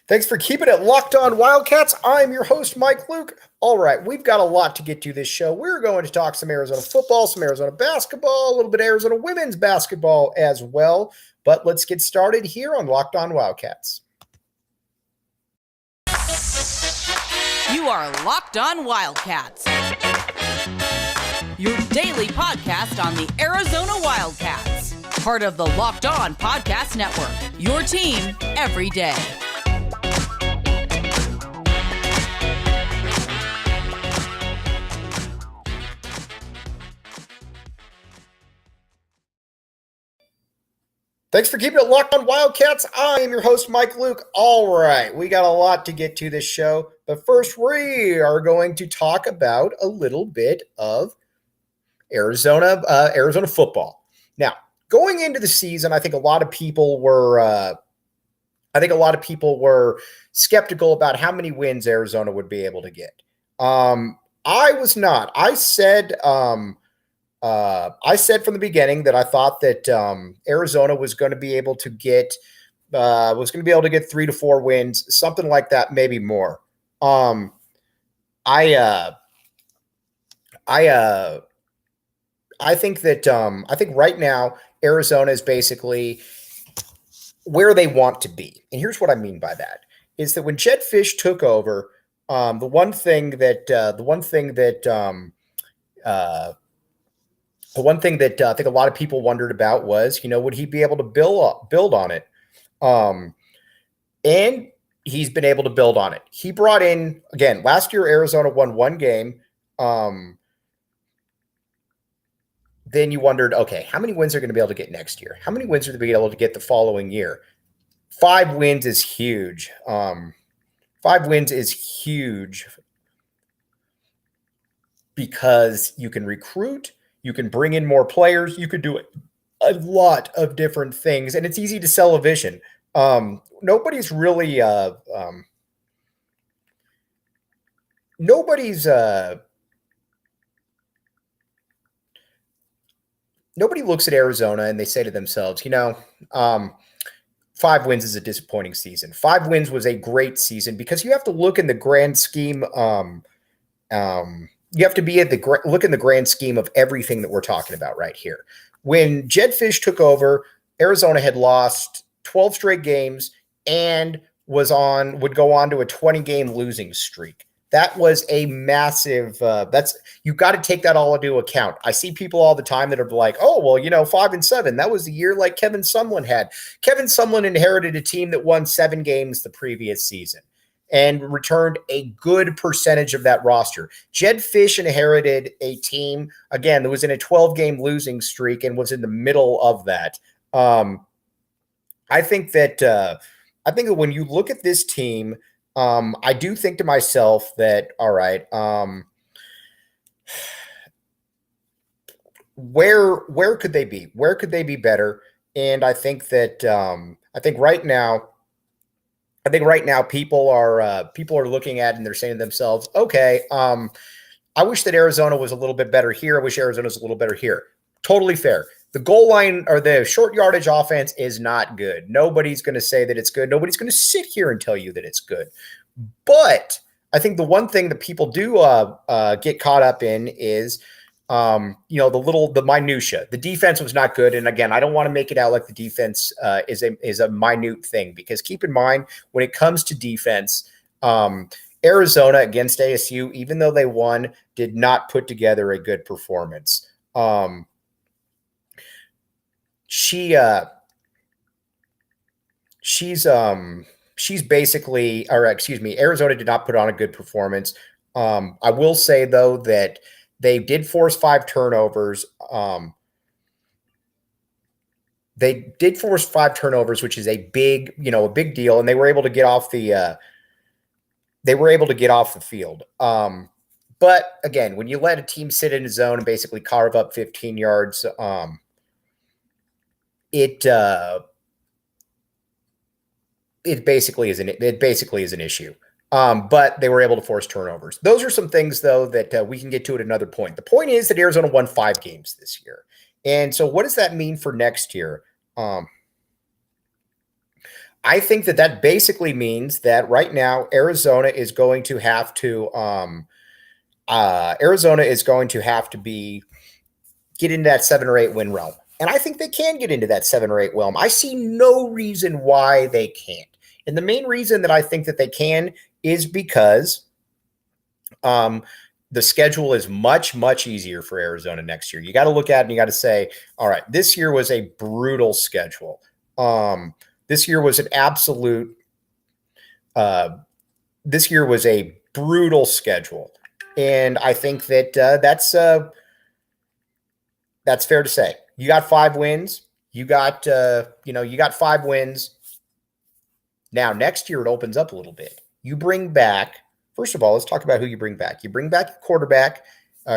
Thanks for keeping it locked on Wildcats. I'm your host, Mike Luke. All right, we've got a lot to get to this show. We're going to talk some Arizona football, some Arizona basketball, a little bit of Arizona women's basketball as well. But let's get started here on Locked On Wildcats. You are Locked On Wildcats, your daily podcast on the Arizona Wildcats, part of the Locked On Podcast Network, your team every day. Thanks for keeping it locked on Wildcats. I am your host, Mike Luke. All right, we got a lot to get to this show. But first, we are going to talk about a little bit of Arizona football. Now, going into the season, I think a lot of people were skeptical about how many wins Arizona would be able to get. I was not. I said from the beginning that I thought that Arizona was going to be able to get 3 to 4 wins, something like that, maybe more. I think right now Arizona is basically where they want to be, and here's what I mean by that: is that when Jedd Fisch took over, the one thing that I think a lot of people wondered about was, would he be able to build on it? And he's been able to build on it. He brought in, again, last year, Arizona won one game. Then you wondered, okay, how many wins are going to be able to get next year? How many wins are they going to be able to get the following year? 5 wins is huge. 5 wins is huge because you can recruit, you can bring in more players, you could do a lot of different things, and it's easy to sell a vision. Nobody's really nobody looks at Arizona and they say to themselves, 5 wins is a disappointing season. 5 wins was a great season because you have to look in the grand scheme. You have to be look in the grand scheme of everything that we're talking about right here. When Jedd Fisch took over, Arizona had lost 12 straight games and would go on to a 20-game losing streak. That was a massive. You've got to take that all into account. I see people all the time that are like, "Oh, well, 5-7. That was the year like Kevin Sumlin had." Kevin Sumlin inherited a team that won 7 games the previous season and returned a good percentage of that roster. Jedd Fisch inherited a team, again, that was in a 12-game losing streak and was in the middle of that. I think that when you look at this team, I do think to myself that, all right, where could they be? Where could they be better? And I think that right now people are looking at it and they're saying to themselves, okay, I wish that Arizona was a little bit better here. I wish Arizona was a little better here. Totally fair. The goal line or the short yardage offense is not good. Nobody's going to say that it's good. Nobody's going to sit here and tell you that it's good. But I think the one thing that people do get caught up in is the minutia. The defense was not good, and again, I don't want to make it out like the defense is a minute thing, because keep in mind, when it comes to defense, Arizona against ASU, even though they won, did not put together a good performance. Arizona did not put on a good performance. I will say though that they did force 5 turnovers. Which is a big deal, and they were able to get off the field. But again, when you let a team sit in a zone and basically carve up 15 yards, it basically is an issue. But they were able to force turnovers. Those are some things, though, that we can get to at another point. The point is that Arizona won 5 games this year. And so what does that mean for next year? I think that basically means that right now Arizona is going to have to be get into that 7 or 8 win realm. And I think they can get into that 7 or 8 realm. I see no reason why they can't. And the main reason that I think that they can is because the schedule is much, much easier for Arizona next year. You got to look at it and you got to say, all right, this year was a brutal schedule. This year was an absolute this year was a brutal schedule. And I think that that's fair to say. You got 5 wins. You got 5 wins. Now, next year, it opens up a little bit. You bring back, first of all, let's talk about who you bring back. You bring back your quarterback.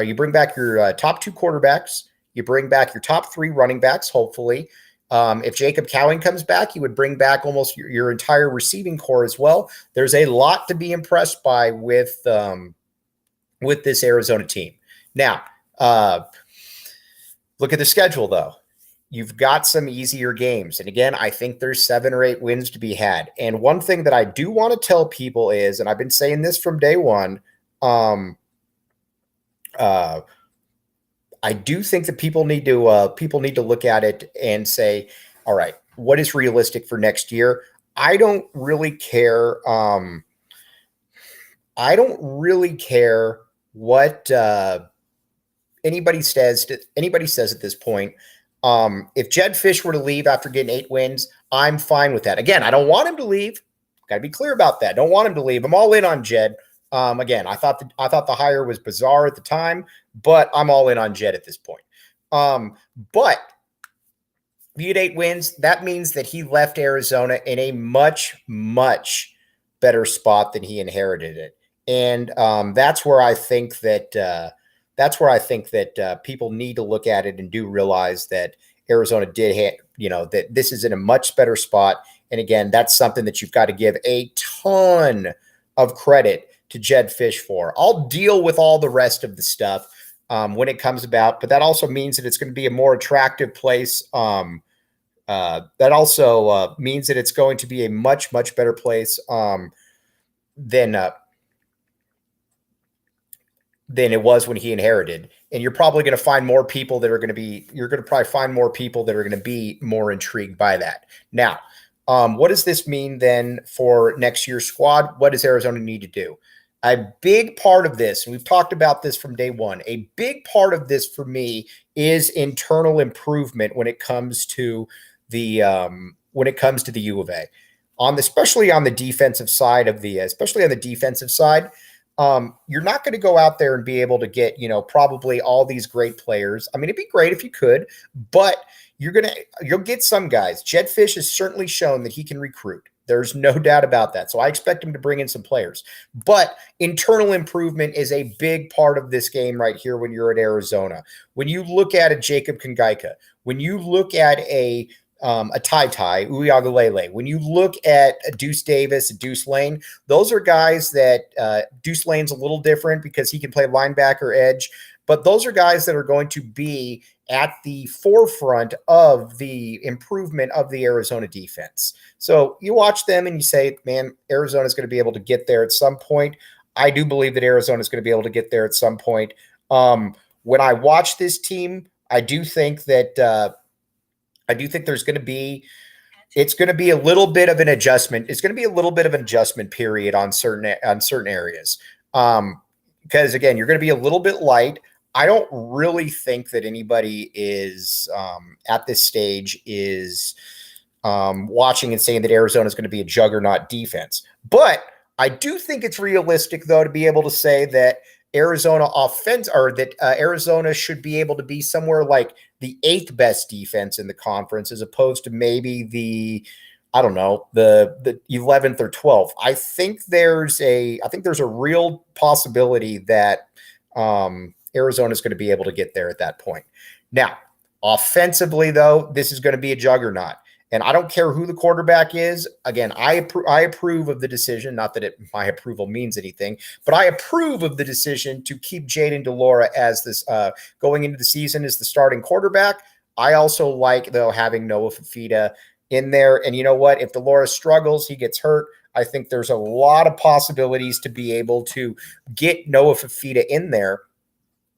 You bring back your top 2 quarterbacks. You bring back your top 3 running backs, hopefully. If Jacob Cowing comes back, you would bring back almost your entire receiving core as well. There's a lot to be impressed by with this Arizona team. Now, look at the schedule, though. You've got some easier games. And again, I think there's 7 or 8 wins to be had. And one thing that I do want to tell people is, and I've been saying this from day one, I do think that people need to look at it and say, all right, what is realistic for next year? I don't really care. What anybody says at this point. If Jedd Fisch were to leave after getting 8 wins, I'm fine with that. Again, I don't want him to leave. Got to be clear about that. Don't want him to leave. I'm all in on Jedd. Again, I thought the hire was bizarre at the time, but I'm all in on Jedd at this point. But if you get 8 wins, that means that he left Arizona in a much, much better spot than he inherited it. And that's where I think that people need to look at it and do realize that Arizona did hit, that this is in a much better spot. And again, that's something that you've got to give a ton of credit to Jedd Fisch for. I'll deal with all the rest of the stuff when it comes about, but that also means that it's going to be a more attractive place. That also means that it's going to be a much, much better place than it was when he inherited. And you're probably going to find more people that are going to be, more intrigued by that. Now, what does this mean then for next year's squad? What does Arizona need to do? A big part of this, and we've talked about this from day one, a big part of this for me is internal improvement when it comes to the U of A. Especially on the defensive side, you're not going to go out there and be able to get, probably all these great players. I mean, it'd be great if you could, but you'll get some guys. Jedd Fisch has certainly shown that he can recruit. There's no doubt about that. So I expect him to bring in some players. But internal improvement is a big part of this game right here when you're at Arizona. When you look at a Jacob Kongaika, when you look at a Tai Uiagalelei, when you look at a Deuce Davis, a Deuce Lane, those are guys that Deuce Lane's a little different because he can play linebacker, edge, but those are guys that are going to be at the forefront of the improvement of the Arizona defense. So you watch them and you say, man, Arizona's going to be able to get there at some point. I do believe that Arizona's going to be able to get there at some point. When I watch this team, I do think there's going to be, it's going to be a little bit of an adjustment. It's going to be a little bit of an adjustment period on certain areas. Because again, you're going to be a little bit light. I don't really think that anybody is at this stage is watching and saying that Arizona is going to be a juggernaut defense. But I do think it's realistic, though, to be able to say that Arizona Arizona should be able to be somewhere like the 8th best defense in the conference, as opposed to maybe the 11th or 12th. I think there's a real possibility that Arizona is going to be able to get there at that point. Now, offensively, though, this is going to be a juggernaut. And I don't care who the quarterback is. Again, I approve of the decision, not that my approval means anything, but I approve of the decision to keep Jayden de Laura as this going into the season as the starting quarterback. I also like, though, having Noah Fifita in there. And you know what? If Delora struggles, he gets hurt. I think there's a lot of possibilities to be able to get Noah Fifita in there.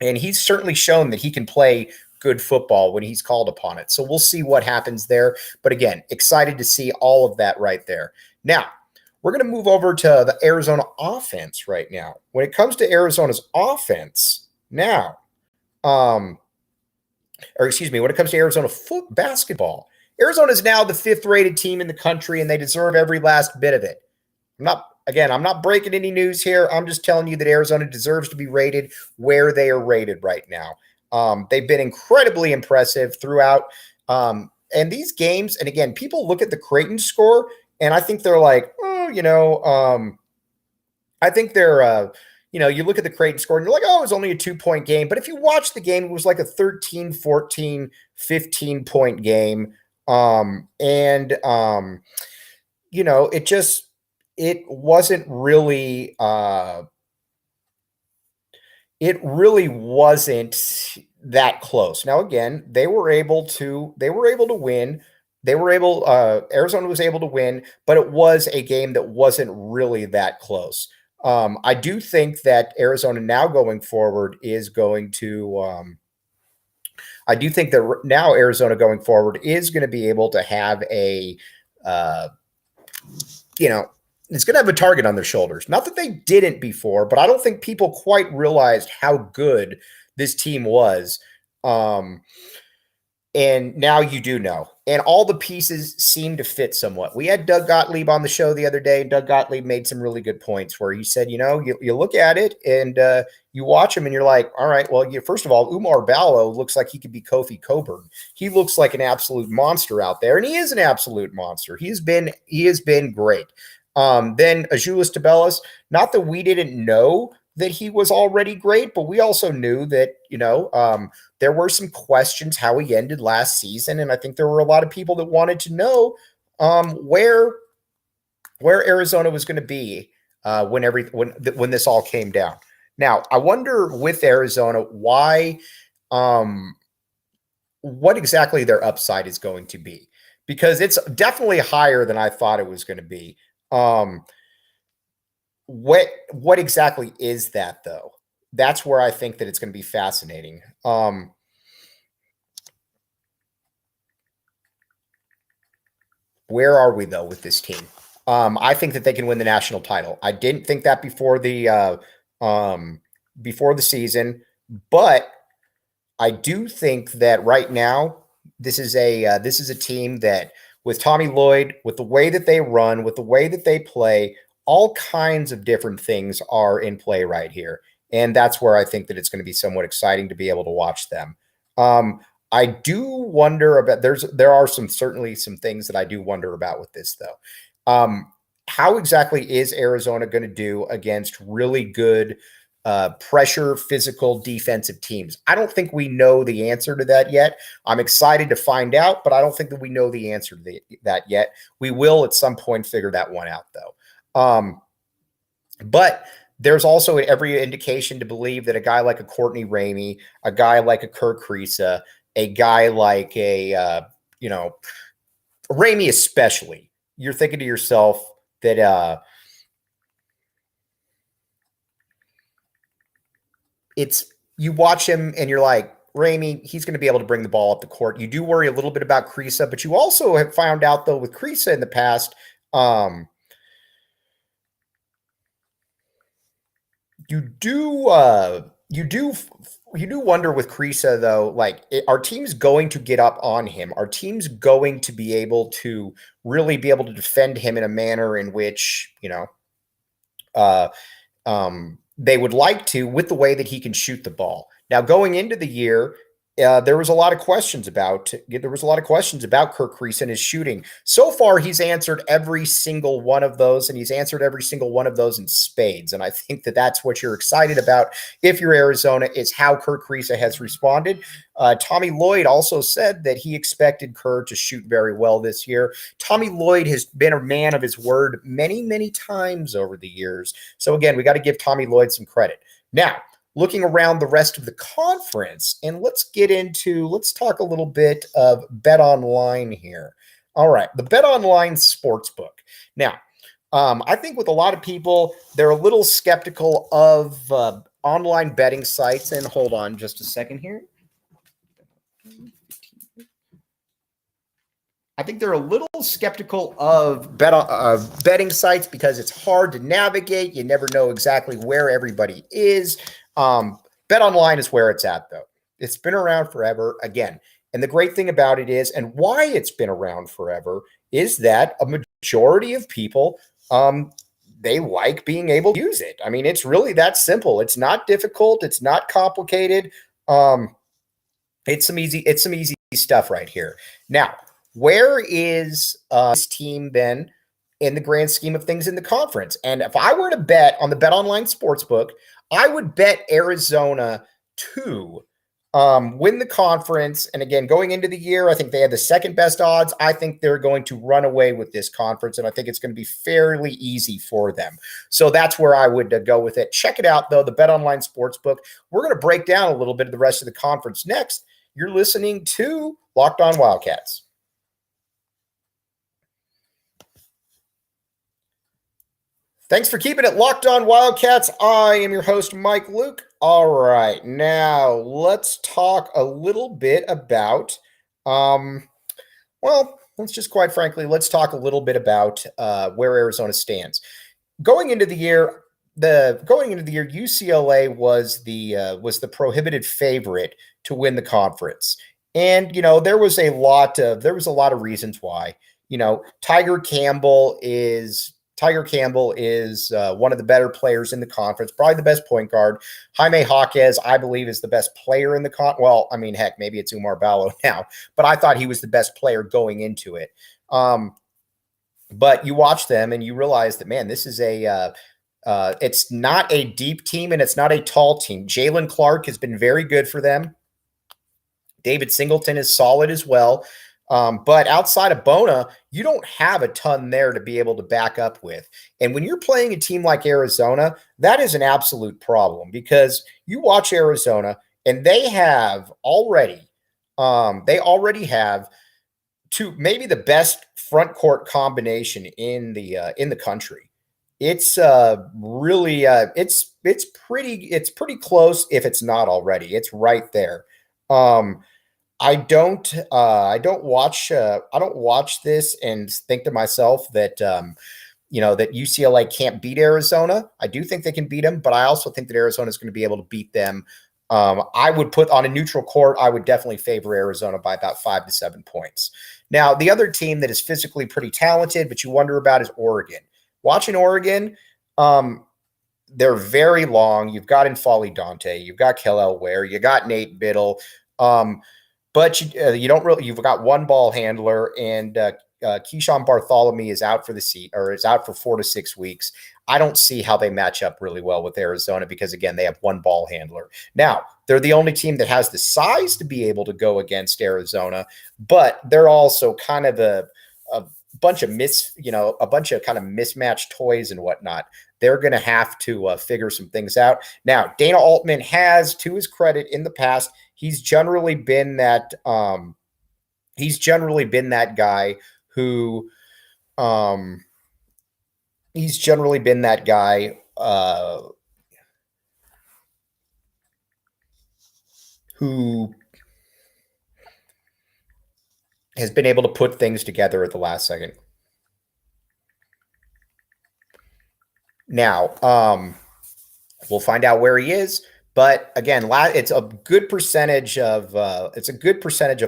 And he's certainly shown that he can play good football when he's called upon it. So we'll see what happens there. But again, excited to see all of that right there. Now, we're going to move over to the Arizona offense right now. When it comes to Arizona's offense now, when it comes to Arizona basketball, Arizona is now the 5th rated team in the country, and they deserve every last bit of it. I'm not breaking any news here. I'm just telling you that Arizona deserves to be rated where they are rated right now. They've been incredibly impressive throughout. And these games, and again, people look at the Creighton score, and I think they're like, I think they're, you look at the Creighton score and you're like, oh, it was only a 2-point game. But if you watch the game, it was like a 13, 14, 15-point game. It wasn't really, it really wasn't that close. Now, again, they were able to win. Arizona was able to win, but it was a game that wasn't really that close. I do think that Arizona now going forward is going to, Arizona going forward is going to be able to have it's going to have a target on their shoulders. Not that they didn't before, but I don't think people quite realized how good this team was. And now you do know. And all the pieces seem to fit somewhat. We had Doug Gottlieb on the show the other day. Doug Gottlieb made some really good points where he said, you look at it and you watch him and you're like, all right, well, first of all, Umar Ballo looks like he could be Kofi Coburn. He looks like an absolute monster out there, and he is an absolute monster. He has been great. Then Azuolas Tubelis, not that we didn't know that he was already great, but we also knew that, there were some questions how he ended last season. And I think there were a lot of people that wanted to know where Arizona was going to be when this all came down. Now, I wonder with Arizona, what exactly their upside is going to be, because it's definitely higher than I thought it was going to be. What exactly is that, though? That's where I think that it's going to be fascinating. Where are we, though, with this team? I think that they can win the national title. I didn't think that before the season, but I do think that right now this is a team that, with Tommy Lloyd, with the way that they run, with the way that they play, all kinds of different things are in play right here. And that's where I think that it's going to be somewhat exciting to be able to watch them. I do wonder about, there are certainly some things that I do wonder about with this, though. How exactly is Arizona going to do against really good pressure, physical, defensive teams? I don't think we know the answer to that yet. I'm excited to find out, but I don't think that we know the answer to that yet. We will at some point figure that one out, though. But there's also every indication to believe that a guy like a Courtney Ramey, a guy like a Kirk Kriisa, a guy like Ramey especially, you're thinking to yourself that you watch him and you're like, Ramey, he's going to be able to bring the ball up the court. You do worry a little bit about Kriisa, but you also have found out, though, with Kriisa in the past, you do wonder with Kriisa, though, like, our team's going to get up on him. Our team's going to be able to really be able to defend him in a manner in which, they would like to, with the way that he can shoot the ball. Now, going into the year, there was a lot of questions about Kirk Kriisa and his shooting. So far, he's answered every single one of those, and he's answered every single one of those in spades. And I think that that's what you're excited about if you're Arizona, is how Kirk Kriisa has responded. Tommy Lloyd also said that he expected Kerr to shoot very well this year. Tommy Lloyd has been a man of his word many, many times over the years. So again, we got to give Tommy Lloyd some credit. Now, looking around the rest of the conference, and let's talk a little bit of BetOnline here. All right, the BetOnline Sportsbook. Now, I think with a lot of people, they're a little skeptical of online betting sites. And hold on just a second here. I think they're a little skeptical of betting sites because it's hard to navigate. You never know exactly where everybody is. BetOnline is where it's at, though. It's been around forever. Again, and the great thing about it is, and why it's been around forever, is that a majority of people, they like being able to use it. I mean, it's really that simple. It's not difficult. It's not complicated. It's some easy stuff right here. Now, where is this team then in the grand scheme of things in the conference? And if I were to bet on the BetOnline Sportsbook, I would bet Arizona to win the conference. And again, going into the year, I think they had the second best odds. I think they're going to run away with this conference, and I think it's going to be fairly easy for them. So that's where I would go with it. Check it out, though, the BetOnline Sportsbook. We're going to break down a little bit of the rest of the conference next. You're listening to Locked On Wildcats. Thanks for keeping it locked on Wildcats. I am your host, Mike Luke. All right, now let's talk a little bit about, let's just quite frankly, let's talk a little bit about where Arizona stands. Going into the year, UCLA was the prohibited favorite to win the conference, and there was a lot of reasons why. Tiger Campbell is one of the better players in the conference, probably the best point guard. Jaime Jaquez, I believe, is the best player in the conference. Well, I mean, heck, maybe it's Umar Ballo now, but I thought he was the best player going into it. But you watch them and you realize that, man, this is it's not a deep team and it's not a tall team. Jalen Clark has been very good for them. David Singleton is solid as well. But outside of Bona, you don't have a ton there to be able to back up with. And when you're playing a team like Arizona, that is an absolute problem because you watch Arizona and they already have maybe the best front court combination in the country. It's really it's pretty close if it's not already. It's right there. I don't watch this and think to myself that that UCLA can't beat Arizona. I do think they can beat them, but I also think that Arizona is going to be able to beat them. I would put on a neutral court. I would definitely favor Arizona by about 5 to 7 points. Now, the other team that is physically pretty talented, but you wonder about, is Oregon. Watching Oregon, they're very long. You've got N'Faly Dante, you've got Kel'el Ware, you got Nate Biddle. But you don't really. You've got one ball handler, and Keyshawn Bartholomew is out for 4 to 6 weeks. I don't see how they match up really well with Arizona because, again, they have one ball handler. Now, they're the only team that has the size to be able to go against Arizona, but they're also kind of a bunch of kind of mismatched toys and whatnot. They're going to have to figure some things out. Now, Dana Altman has, to his credit, in the past, he's generally been that guy who who has been able to put things together at the last second. Now, we'll find out where he is. But again, it's a good percentage of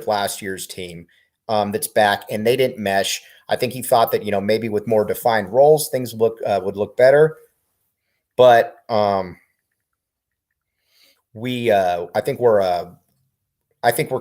last year's team that's back, and they didn't mesh. I think he thought that maybe with more defined roles things would look better. But I think we're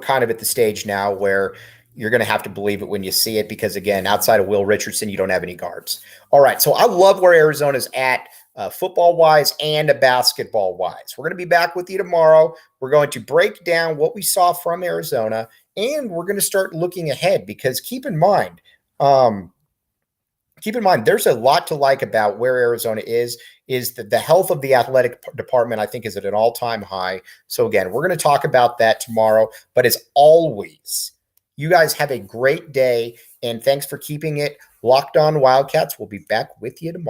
kind of at the stage now where you're going to have to believe it when you see it because, again, outside of Will Richardson, you don't have any guards. All right, so I love where Arizona's at football-wise and basketball-wise. We're going to be back with you tomorrow. We're going to break down what we saw from Arizona, and we're going to start looking ahead because keep in mind, there's a lot to like about where Arizona is that the health of the athletic department, I think, is at an all-time high. So, again, we're going to talk about that tomorrow. But as always, you guys have a great day, And thanks for keeping it locked on Wildcats. We'll be back with you tomorrow.